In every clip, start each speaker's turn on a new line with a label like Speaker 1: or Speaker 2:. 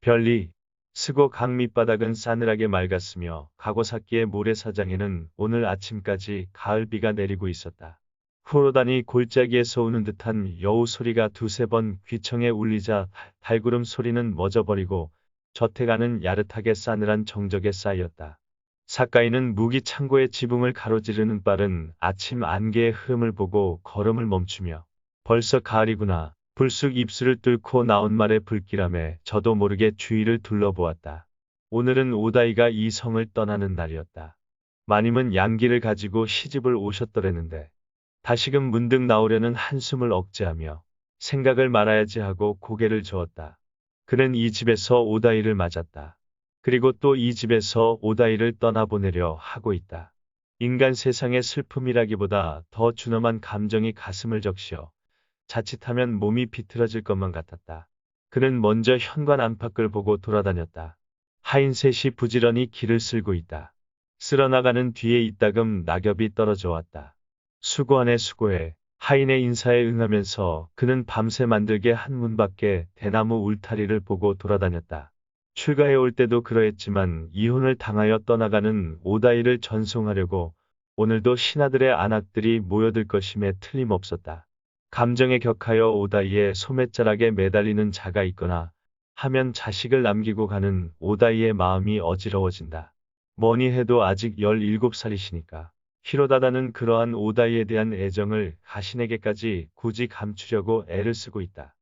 Speaker 1: 별리, 스고 강 밑바닥은 싸늘하게 맑았으며 가고사키의 모래사장에는 오늘 아침까지 가을비가 내리고 있었다. 후로다니 골짜기에서 오는 듯한 여우 소리가 두세 번 귀청에 울리자 발구름 소리는 멎어버리고 저태가는 야릇하게 싸늘한 정적에 쌓였다. 사카이는 무기 창고의 지붕을 가로지르는 빠른 아침 안개의 흐름을 보고 걸음을 멈추며 벌써 가을이구나. 불쑥 입술을 뚫고 나온 말의 불길함에 저도 모르게 주위를 둘러보았다. 오늘은 오다이가 이 성을 떠나는 날이었다. 마님은 양기를 가지고 시집을 오셨더랬는데 다시금 문득 나오려는 한숨을 억제하며 생각을 말아야지 하고 고개를 저었다. 그는 이 집에서 오다이를 맞았다. 그리고 또 이 집에서 오다이를 떠나보내려 하고 있다. 인간 세상의 슬픔이라기보다 더 준엄한 감정이 가슴을 적시어 자칫하면 몸이 비틀어질 것만 같았다. 그는 먼저 현관 안팎을 보고 돌아다녔다. 하인셋이 부지런히 길을 쓸고 있다. 쓸어나가는 뒤에 이따금 낙엽이 떨어져 왔다. 수고하네 수고해. 하인의 인사에 응하면서 그는 밤새 만들게 한 문 밖에 대나무 울타리를 보고 돌아다녔다. 출가해 올 때도 그러했지만 이혼을 당하여 떠나가는 오다이를 전송하려고 오늘도 신하들의 안악들이 모여들 것임에 틀림없었다. 감정에 격하여 오다이의 소매자락에 매달리는 자가 있거나 하면 자식을 남기고 가는 오다이의 마음이 어지러워진다. 뭐니 해도 아직 17살이시니까. 히로다다는 그러한 오다이에 대한 애정을 가신에게까지 굳이 감추려고 애를 쓰고 있다.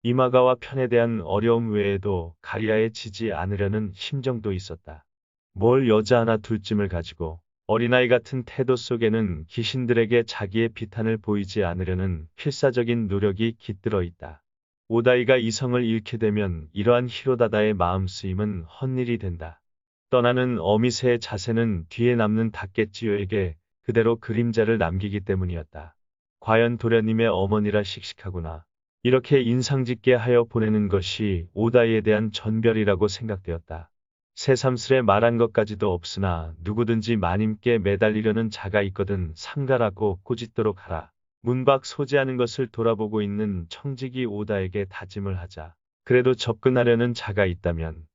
Speaker 1: 이마가와 편에 대한 어려움 외에도 가리아에 지지 않으려는 심정도 있었다. 뭘 여자 하나 둘쯤을 가지고 어린아이 같은 태도 속에는 귀신들에게 자기의 비탄을 보이지 않으려는 필사적인 노력이 깃들어 있다. 오다이가 이성을 잃게 되면 이러한 히로다다의 마음쓰임은 헛일이 된다. 떠나는 어미새의 자세는 뒤에 남는 닭개찌요에게 그대로 그림자를 남기기 때문이었다. 과연 도련님의 어머니라 씩씩하구나. 이렇게 인상짓게 하여 보내는 것이 오다이에 대한 전별이라고 생각되었다. 새삼스레 말한 것까지도 없으나 누구든지 마님께 매달리려는 자가 있거든 삼가라고 꾸짖도록 하라. 문 밖 소지하는 것을 돌아보고 있는 청지기 오다에게 다짐을 하자. 그래도 접근하려는 자가 있다면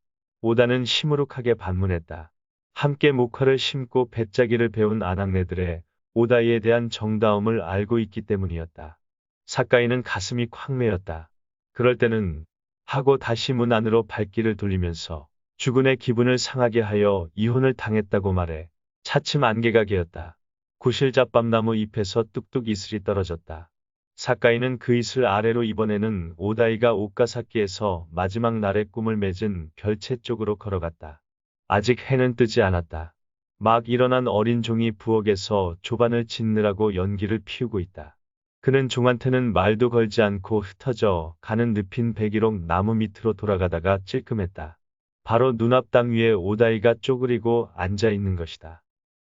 Speaker 1: 오다는 시무룩하게 반문했다. 함께 목화를 심고 배짜기를 배운 아낙네들의 오다이에 대한 정다움을 알고 있기 때문이었다. 사카이는 가슴이 콱 메였다. 그럴 때는 하고 다시 문 안으로 발길을 돌리면서 주군의 기분을 상하게 하여 이혼을 당했다고 말해 차츰 안개가 개었다. 구실잡밤나무 잎에서 뚝뚝 이슬이 떨어졌다. 사카이는 그 이슬 아래로 이번에는 오다이가 오카사키에서 마지막 날의 꿈을 맺은 별채 쪽으로 걸어갔다. 아직 해는 뜨지 않았다. 막 일어난 어린 종이 부엌에서 조반을 짓느라고 연기를 피우고 있다. 그는 종한테는 말도 걸지 않고 흩어져 가는 늪인 백일옥 나무 밑으로 돌아가다가 찔끔했다. 바로 눈앞 땅 위에 오다이가 쪼그리고 앉아 있는 것이다.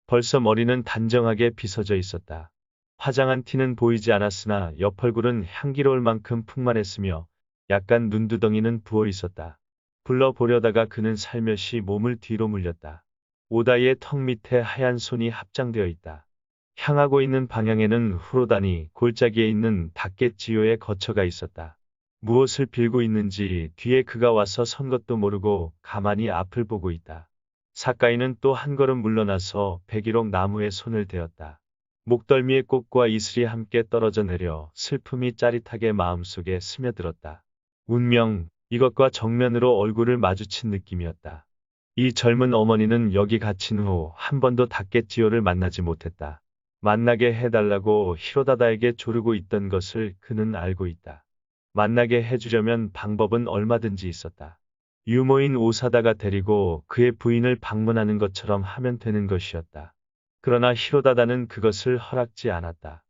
Speaker 1: 벌써 머리는 단정하게 빗어져 있었다. 화장한 티는 보이지 않았으나 옆 얼굴은 향기로울 만큼 풍만했으며 약간 눈두덩이는 부어 있었다. 불러보려다가 그는 살며시 몸을 뒤로 물렸다. 오다이의 턱 밑에 하얀 손이 합장되어 있다. 향하고 있는 방향에는 후로다니 골짜기에 있는 닭개찌요의 거처가 있었다. 무엇을 빌고 있는지 뒤에 그가 와서 선 것도 모르고 가만히 앞을 보고 있다. 사카이는 또 한 걸음 물러나서 백일옥 나무에 손을 대었다. 목덜미의 꽃과 이슬이 함께 떨어져 내려 슬픔이 짜릿하게 마음속에 스며들었다. 운명, 이것과 정면으로 얼굴을 마주친 느낌이었다. 이 젊은 어머니는 여기 갇힌 후 한 번도 닭개찌요를 만나지 못했다. 만나게 해달라고 히로다다에게 조르고 있던 것을 그는 알고 있다. 만나게 해주려면 방법은 얼마든지 있었다. 유모인 오사다가 데리고 그의 부인을 방문하는 것처럼 하면 되는 것이었다. 그러나 히로다다는 그것을 허락지 않았다.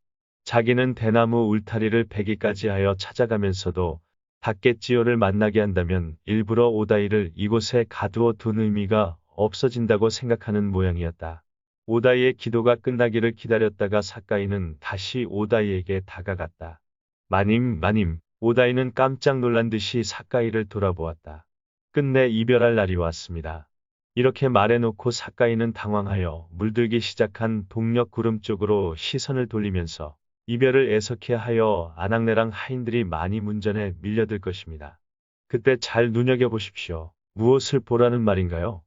Speaker 1: 자기는 대나무 울타리를 베기까지 하여 찾아가면서도 닭개찌요를 만나게 한다면 일부러 오다이를 이곳에 가두어 둔 의미가 없어진다고 생각하는 모양이었다. 오다이의 기도가 끝나기를 기다렸다가 사카이는 다시 오다이에게 다가갔다. 마님, 마님. 오다이는 깜짝 놀란 듯이 사카이를 돌아보았다. 끝내 이별할 날이 왔습니다. 이렇게 말해놓고 사카이는 당황하여 물들기 시작한 동력 구름 쪽으로 시선을 돌리면서 이별을 애석해 하여 아낙네랑 하인들이 많이 문전에 밀려들 것입니다. 그때 잘 눈여겨보십시오. 무엇을 보라는 말인가요?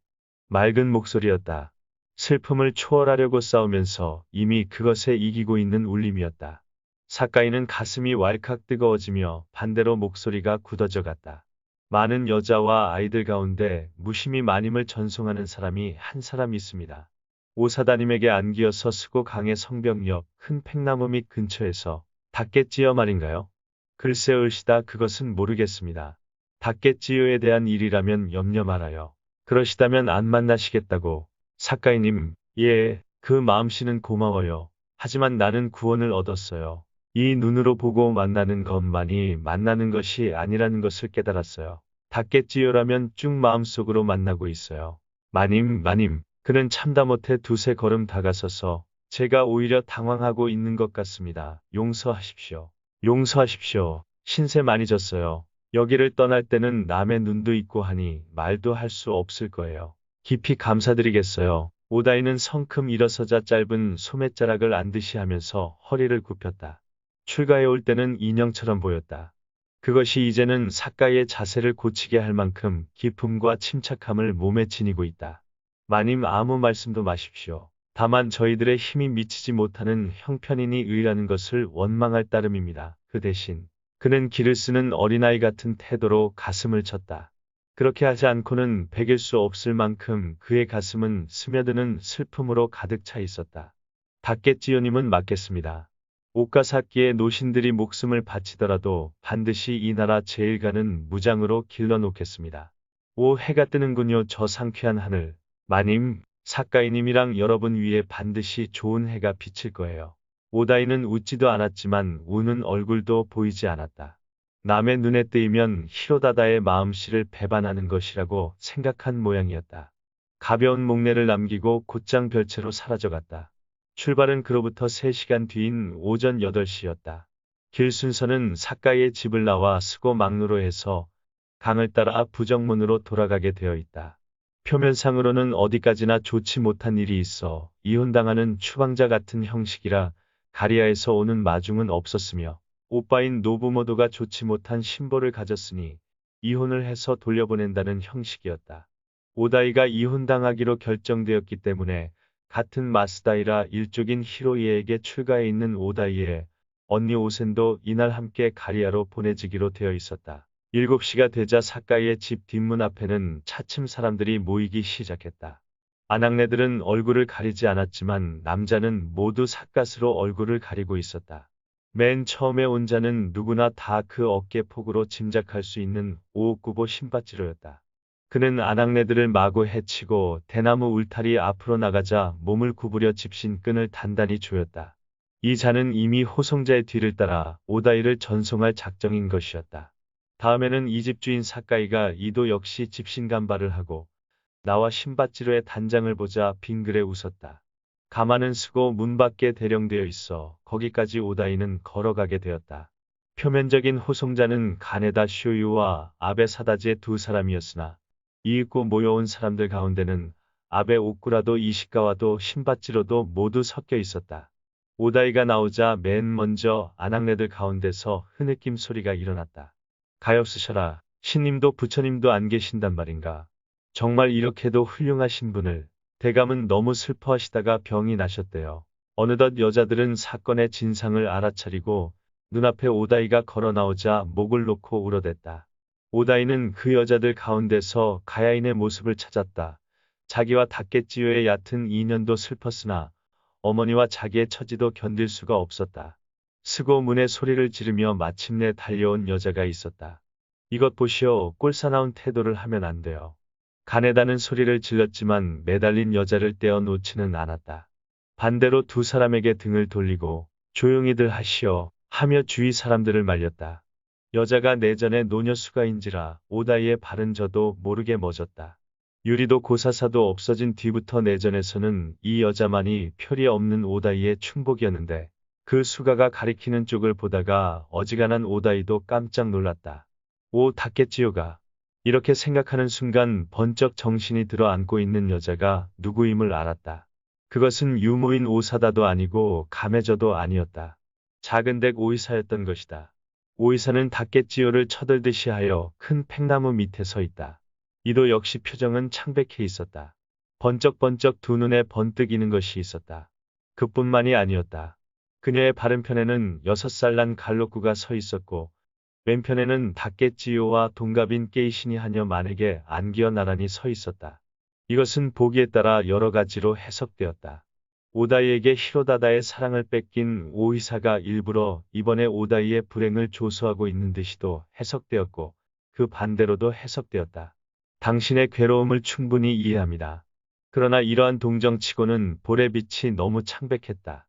Speaker 1: 맑은 목소리였다. 슬픔을 초월하려고 싸우면서 이미 그것에 이기고 있는 울림이었다. 사카이는 가슴이 왈칵 뜨거워지며 반대로 목소리가 굳어져 갔다. 많은 여자와 아이들 가운데 무심히 마님을 전송하는 사람이 한 사람 있습니다. 오사다님에게 안기어서 쓰고 강의 성벽 옆 큰 팽나무 밑 근처에서 닿겠지요 말인가요? 글쎄 을시다 그것은 모르겠습니다. 닿겠지요에 대한 일이라면 염려 말아요. 그러시다면 안 만나시겠다고. 사카이님, 예, 그 마음씨는 고마워요. 하지만 나는 구원을 얻었어요. 이 눈으로 보고 만나는 것만이 만나는 것이 아니라는 것을 깨달았어요. 닿겠지요라면 쭉 마음속으로 만나고 있어요. 마님. 그는 참다 못해 두세 걸음 다가서서 제가 오히려 당황하고 있는 것 같습니다. 용서하십시오. 용서하십시오. 신세 많이 졌어요. 여기를 떠날 때는 남의 눈도 있고 하니 말도 할 수 없을 거예요. 깊이 감사드리겠어요. 오다이는 성큼 일어서자 짧은 소매자락을 안듯이 하면서 허리를 굽혔다. 출가해 올 때는 인형처럼 보였다. 그것이 이제는 사카이의 자세를 고치게 할 만큼 기품과 침착함을 몸에 지니고 있다. 마님 아무 말씀도 마십시오. 다만 저희들의 힘이 미치지 못하는 형편이니 의라는 것을 원망할 따름입니다. 그 대신 그는 기를 쓰는 어린아이 같은 태도로 가슴을 쳤다. 그렇게 하지 않고는 베길 수 없을 만큼 그의 가슴은 스며드는 슬픔으로 가득 차 있었다. 닥겠지요님은 맞겠습니다. 오카사키의 노신들이 목숨을 바치더라도 반드시 이 나라 제일가는 무장으로 길러놓겠습니다. 오 해가 뜨는군요. 저 상쾌한 하늘. 마님, 사카이님이랑 여러분 위에 반드시 좋은 해가 비칠 거예요. 오다이는 웃지도 않았지만 우는 얼굴도 보이지 않았다. 남의 눈에 띄면 히로다다의 마음씨를 배반하는 것이라고 생각한 모양이었다. 가벼운 목례를 남기고 곧장 별채로 사라져갔다. 출발은 그로부터 3시간 뒤인 오전 8시였다. 길 순서는 사카이의 집을 나와 스고 막루로에서 강을 따라 부정문으로 돌아가게 되어 있다. 표면상으로는 어디까지나 좋지 못한 일이 있어 이혼당하는 추방자 같은 형식이라 가리아에서 오는 마중은 없었으며 오빠인 노부모도가 좋지 못한 신보를 가졌으니 이혼을 해서 돌려보낸다는 형식이었다. 오다이가 이혼당하기로 결정되었기 때문에 같은 마스다이라 일족인 히로이에게 출가해 있는 오다이의 언니 오센도 이날 함께 가리아로 보내지기로 되어 있었다. 7시가 되자 사카이의 집 뒷문 앞에는 차츰 사람들이 모이기 시작했다. 아낙네들은 얼굴을 가리지 않았지만 남자는 모두 삿갓으로 얼굴을 가리고 있었다. 맨 처음에 온 자는 누구나 다 그 어깨 폭으로 짐작할 수 있는 오옥구보 신바지로였다. 그는 아낙네들을 마구 해치고 대나무 울타리 앞으로 나가자 몸을 구부려 집신 끈을 단단히 조였다. 이 자는 이미 호송자의 뒤를 따라 오다이를 전송할 작정인 것이었다. 다음에는 이 집주인 사카이가 이도 역시 집신간발을 하고 나와 신바지로의 단장을 보자 빙그레 웃었다. 가마는 쓰고 문 밖에 대령되어 있어 거기까지 오다이는 걸어가게 되었다. 표면적인 호송자는 가네다 쇼유와 아베 사다지의 두 사람이었으나 이윽고 모여온 사람들 가운데는 아베 오쿠라도 이시카와도 신바지로도 모두 섞여 있었다. 오다이가 나오자 맨 먼저 아낙네들 가운데서 흐느낌 소리가 일어났다. 가엾으셔라. 신님도 부처님도 안 계신단 말인가. 정말 이렇게도 훌륭하신 분을. 대감은 너무 슬퍼하시다가 병이 나셨대요. 어느덧 여자들은 사건의 진상을 알아차리고 눈앞에 오다이가 걸어 나오자 목을 놓고 울어댔다. 오다이는 그 여자들 가운데서 가야인의 모습을 찾았다. 자기와 닥겠지요의 얕은 인연도 슬펐으나 어머니와 자기의 처지도 견딜 수가 없었다. 스고 문에 소리를 지르며 마침내 달려온 여자가 있었다. 이것 보시오. 꼴사나운 태도를 하면 안 돼요. 가네다는 소리를 질렀지만 매달린 여자를 떼어 놓지는 않았다. 반대로 두 사람에게 등을 돌리고 조용히들 하시오 하며 주위 사람들을 말렸다. 여자가 내전의 노녀수가인지라 오다이의 발은 저도 모르게 멎었다. 유리도 고사사도 없어진 뒤부터 내전에서는 이 여자만이 표리 없는 오다이의 충복이었는데 그 수가가 가리키는 쪽을 보다가 어지간한 오다이도 깜짝 놀랐다. 오 닥겠지요가. 이렇게 생각하는 순간 번쩍 정신이 들어 앉고 있는 여자가 누구임을 알았다. 그것은 유모인 오사다도 아니고 가메저도 아니었다. 작은 댁 오이사였던 것이다. 오이사는 닥겠지요를 쳐들듯이 하여 큰 팽나무 밑에 서 있다. 이도 역시 표정은 창백해 있었다. 번쩍번쩍 두 눈에 번뜩이는 것이 있었다. 그뿐만이 아니었다. 그녀의 바른편에는 6살 난 갈록구가 서 있었고 왼편에는 다케치요와 동갑인 깨이신이 하녀 만에게 안기어 나란히 서 있었다. 이것은 보기에 따라 여러 가지로 해석되었다. 오다이에게 히로다다의 사랑을 뺏긴 오이사가 일부러 이번에 오다이의 불행을 조소하고 있는 듯이도 해석되었고 그 반대로도 해석되었다. 당신의 괴로움을 충분히 이해합니다. 그러나 이러한 동정치고는 볼의 빛이 너무 창백했다.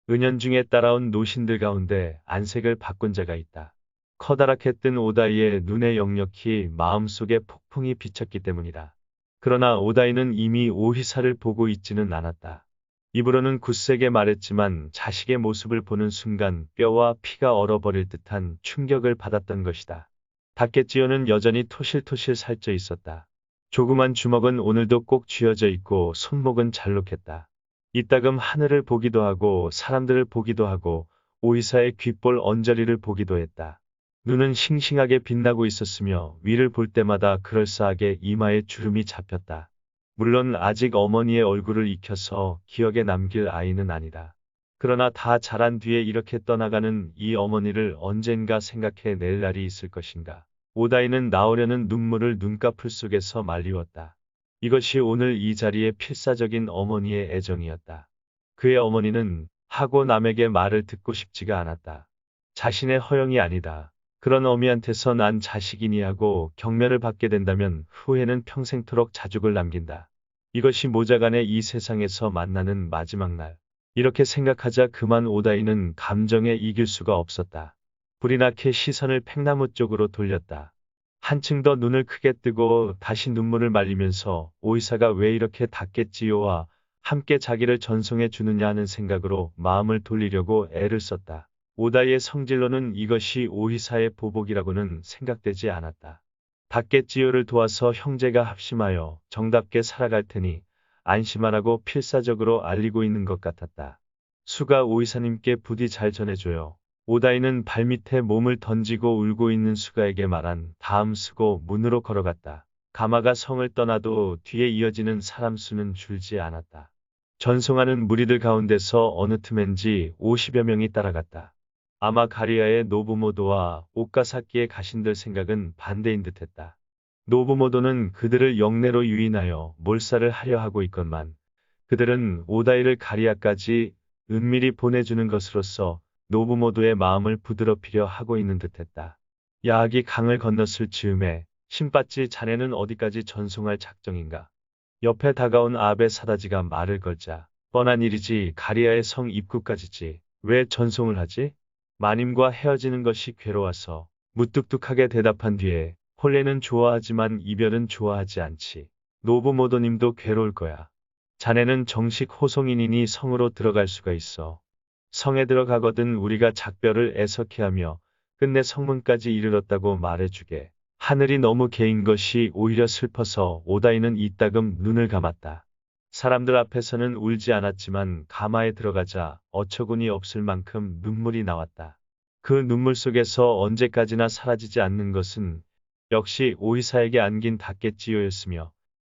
Speaker 1: 은연중에 따라온 노신들 가운데 안색을 바꾼 자가 있다. 커다랗게 뜬 오다이의 눈에 역력히 마음속에 폭풍이 비쳤기 때문이다. 그러나 오다이는 이미 오히사를 보고 있지는 않았다. 입으로는 굳세게 말했지만 자식의 모습을 보는 순간 뼈와 피가 얼어버릴 듯한 충격을 받았던 것이다. 다케지오는 여전히 토실토실 살쪄 있었다. 조그만 주먹은 오늘도 꼭 쥐어져 있고 손목은 잘록했다. 이따금 하늘을 보기도 하고 사람들을 보기도 하고 오이사의 귓볼 언저리를 보기도 했다. 눈은 싱싱하게 빛나고 있었으며 위를 볼 때마다 그럴싸하게 이마에 주름이 잡혔다. 물론 아직 어머니의 얼굴을 익혀서 기억에 남길 아이는 아니다. 그러나 다 자란 뒤에 이렇게 떠나가는 이 어머니를 언젠가 생각해 낼 날이 있을 것인가. 오다이는 나오려는 눈물을 눈꺼풀 속에서 말리웠다. 이것이 오늘 이 자리의 필사적인 어머니의 애정이었다. 그의 어머니는 하고 남에게 말을 듣고 싶지가 않았다. 자신의 허영이 아니다. 그런 어미한테서 난 자식이니 하고 경멸을 받게 된다면 후회는 평생토록 자죽을 남긴다. 이것이 모자간의 이 세상에서 만나는 마지막 날. 이렇게 생각하자 그만 오다이는 감정에 이길 수가 없었다. 불이 나게 시선을 팽나무 쪽으로 돌렸다. 한층 더 눈을 크게 뜨고 다시 눈물을 말리면서 오이사가 왜 이렇게 닿겠지요와 함께 자기를 전송해 주느냐 하는 생각으로 마음을 돌리려고 애를 썼다. 오다이의 성질로는 이것이 오이사의 보복이라고는 생각되지 않았다. 닿겠지요를 도와서 형제가 합심하여 정답게 살아갈 테니 안심하라고 필사적으로 알리고 있는 것 같았다. 수가 오이사님께 부디 잘 전해줘요. 오다이는 발밑에 몸을 던지고 울고 있는 수가에게 말한 다음 쓰고 문으로 걸어갔다. 가마가 성을 떠나도 뒤에 이어지는 사람 수는 줄지 않았다. 전송하는 무리들 가운데서 어느 틈엔지 50여 명이 따라갔다. 아마 가리아의 노부모도와 오카사키의 가신들 생각은 반대인 듯했다. 노부모도는 그들을 영내로 유인하여 몰살을 하려 하고 있건만 그들은 오다이를 가리아까지 은밀히 보내주는 것으로서 노부모도의 마음을 부드럽히려 하고 있는 듯했다. 야학이 강을 건넜을 즈음에 신빠찌 자네는 어디까지 전송할 작정인가? 옆에 다가온 아베 사다지가 말을 걸자 뻔한 일이지 가리아의 성 입구까지지 왜 전송을 하지? 마님과 헤어지는 것이 괴로워서 무뚝뚝하게 대답한 뒤에 홀레는 좋아하지만 이별은 좋아하지 않지. 노부모도님도 괴로울 거야. 자네는 정식 호송인이니 성으로 들어갈 수가 있어. 성에 들어가거든 우리가 작별을 애석해하며 끝내 성문까지 이르렀다고 말해주게. 하늘이 너무 개인 것이 오히려 슬퍼서 오다이는 이따금 눈을 감았다. 사람들 앞에서는 울지 않았지만 가마에 들어가자 어처구니 없을 만큼 눈물이 나왔다. 그 눈물 속에서 언제까지나 사라지지 않는 것은 역시 오이사에게 안긴 닿겠지요였으며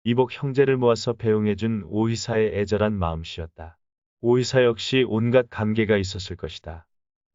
Speaker 1: 이복 형제를 모아서 배웅해준 오이사의 애절한 마음씨였다. 오이사 역시 온갖 감개가 있었을 것이다.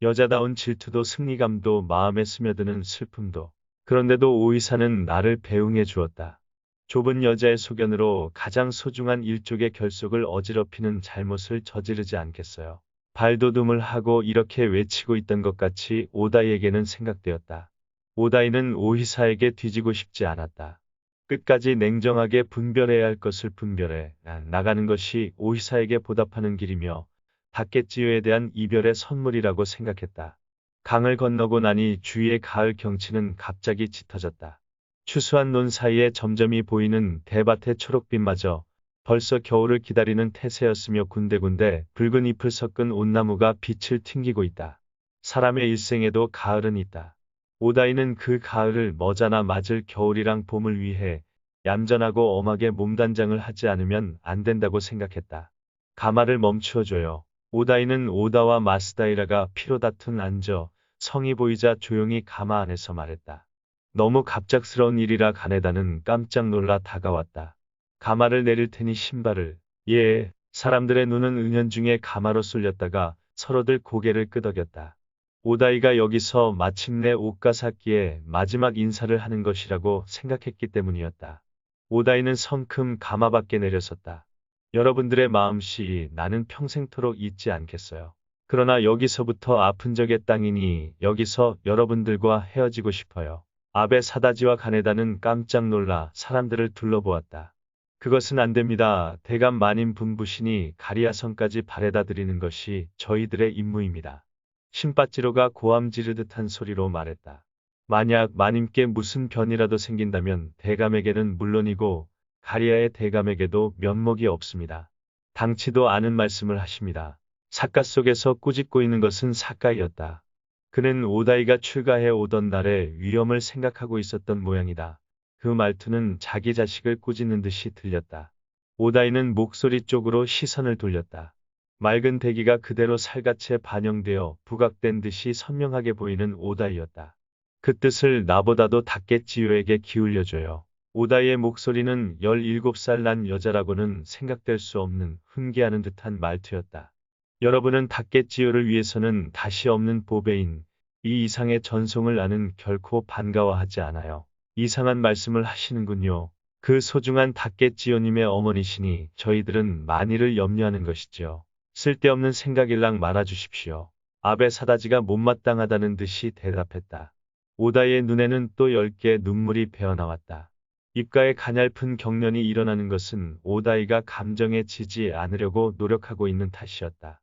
Speaker 1: 여자다운 질투도 승리감도 마음에 스며드는 슬픔도. 그런데도 오이사는 나를 배웅해 주었다. 좁은 여자의 소견으로 가장 소중한 일족의 결속을 어지럽히는 잘못을 저지르지 않겠어요. 발돋움을 하고 이렇게 외치고 있던 것 같이 오다이에게는 생각되었다. 오다이는 오이사에게 뒤지고 싶지 않았다. 끝까지 냉정하게 분별해야 할 것을 분별해 나가는 것이 오이사에게 보답하는 길이며 닿겠지요에 대한 이별의 선물이라고 생각했다. 강을 건너고 나니 주위의 가을 경치는 갑자기 짙어졌다. 추수한 논 사이에 점점이 보이는 대밭의 초록빛마저 벌써 겨울을 기다리는 태세였으며 군데군데 붉은 잎을 섞은 온나무가 빛을 튕기고 있다. 사람의 일생에도 가을은 있다. 오다이는 그 가을을 머자나 맞을 겨울이랑 봄을 위해 얌전하고 엄하게 몸단장을 하지 않으면 안 된다고 생각했다. 가마를 멈추어줘요. 오다이는 오다와 마스다이라가 피로 다툰 앉아 성이 보이자 조용히 가마 안에서 말했다. 너무 갑작스러운 일이라 가네다는 깜짝 놀라 다가왔다. 가마를 내릴 테니 신발을. 예. 사람들의 눈은 은연중에 가마로 쏠렸다가 서로들 고개를 끄덕였다. 오다이가 여기서 마침내 오카사키에 마지막 인사를 하는 것이라고 생각했기 때문이었다. 오다이는 성큼 가마 밖에 내려섰다. 여러분들의 마음씨 나는 평생토록 잊지 않겠어요. 그러나 여기서부터 아픈 적의 땅이니 여기서 여러분들과 헤어지고 싶어요. 아베 사다지와 가네다는 깜짝 놀라 사람들을 둘러보았다. 그것은 안 됩니다. 대감 마님 분부시니 가리아성까지 바래다 드리는 것이 저희들의 임무입니다. 신빠찌로가 고함 지르듯 한 소리로 말했다. 만약 마님께 무슨 변이라도 생긴다면 대감에게는 물론이고 가리아의 대감에게도 면목이 없습니다. 당치도 않은 말씀을 하십니다. 삿갓 속에서 꾸짖고 있는 것은 사카이였다. 그는 오다이가 출가해 오던 날의 위험을 생각하고 있었던 모양이다. 그 말투는 자기 자식을 꾸짖는 듯이 들렸다. 오다이는 목소리 쪽으로 시선을 돌렸다. 맑은 대기가 그대로 살갗에 반영되어 부각된 듯이 선명하게 보이는 오다이였다. 그 뜻을 나보다도 닦겠지요에게 기울여줘요. 오다이의 목소리는 17살 난 여자라고는 생각될 수 없는 훈계하는 듯한 말투였다. 여러분은 닦겠지요를 위해서는 다시 없는 보배인 이 이상의 전송을 나는 결코 반가워하지 않아요. 이상한 말씀을 하시는군요. 그 소중한 닦겠지요님의 어머니시니 저희들은 만일을 염려하는 것이지요. 쓸데없는 생각일랑 말아주십시오. 아베 사다지가 못마땅하다는 듯이 대답했다. 오다이의 눈에는 또 10개의 눈물이 배어나왔다. 입가에 가냘픈 경련이 일어나는 것은 오다이가 감정에 지지 않으려고 노력하고 있는 탓이었다.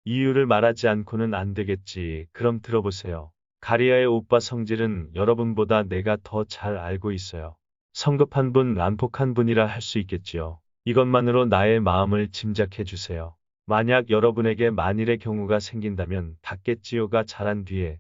Speaker 1: 이유를 말하지 않고는 안 되겠지. 그럼 들어보세요. 가리아의 오빠 성질은 여러분보다 내가 더 잘 알고 있어요. 성급한 분, 난폭한 분이라 할 수 있겠지요. 이것만으로 나의 마음을 짐작해 주세요. 만약 여러분에게 만일의 경우가 생긴다면 닦겠지요가 자란 뒤에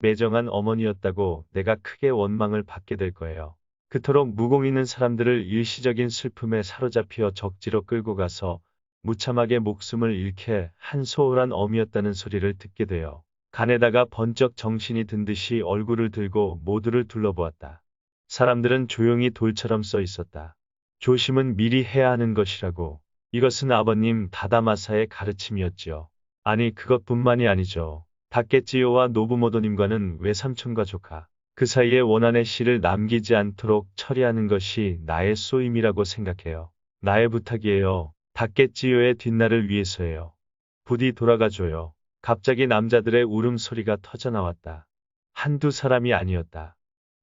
Speaker 1: 매정한 어머니였다고 내가 크게 원망을 받게 될 거예요. 그토록 무공 있는 사람들을 일시적인 슬픔에 사로잡혀 적지로 끌고 가서 무참하게 목숨을 잃게 한 소홀한 어미였다는 소리를 듣게 돼요. 간에다가 번쩍 정신이 든 듯이 얼굴을 들고 모두를 둘러보았다. 사람들은 조용히 돌처럼 써 있었다. 조심은 미리 해야 하는 것이라고. 이것은 아버님 다다마사의 가르침이었지요. 아니 그것뿐만이 아니죠. 닦겠지요와 노부모도님과는 외삼촌과 조카. 그 사이에 원한의 씨를 남기지 않도록 처리하는 것이 나의 쏘임이라고 생각해요. 나의 부탁이에요. 닦겠지요의 뒷날을 위해서예요. 부디 돌아가줘요. 갑자기 남자들의 울음소리가 터져나왔다. 한두 사람이 아니었다.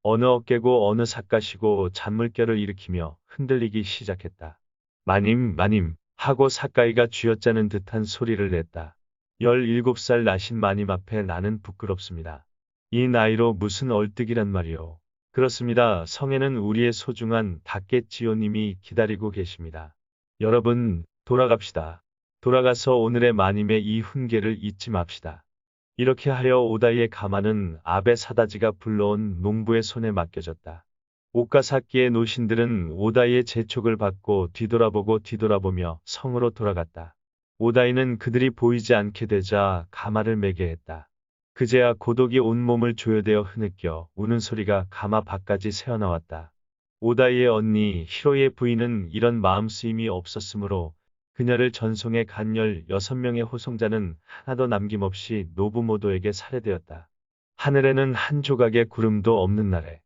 Speaker 1: 어느 어깨고 어느 삿갓이고 잔물결을 일으키며 흔들리기 시작했다. 마님, 마님 하고 사카이가 쥐어짜는 듯한 소리를 냈다. 17살 나신 마님 앞에 나는 부끄럽습니다. 이 나이로 무슨 얼뜨기란 말이오. 그렇습니다. 성에는 우리의 소중한 닦겠지요님이 기다리고 계십니다. 여러분, 돌아갑시다. 돌아가서 오늘의 마님의 이 훈계를 잊지 맙시다. 이렇게 하여 오다이의 가마는 아베 사다지가 불러온 농부의 손에 맡겨졌다. 오카사키의 노신들은 오다이의 재촉을 받고 뒤돌아보고 뒤돌아보며 성으로 돌아갔다. 오다이는 그들이 보이지 않게 되자 가마를 매게 했다. 그제야 고독이 온몸을 조여대어 흐느껴 우는 소리가 가마 밖까지 새어나왔다. 오다이의 언니 히로의 부인은 이런 마음쓰임이 없었으므로 그녀를 전송해 간 16명의 호송자는 하나도 남김없이 노부모도에게 살해되었다. 하늘에는 한 조각의 구름도 없는 날에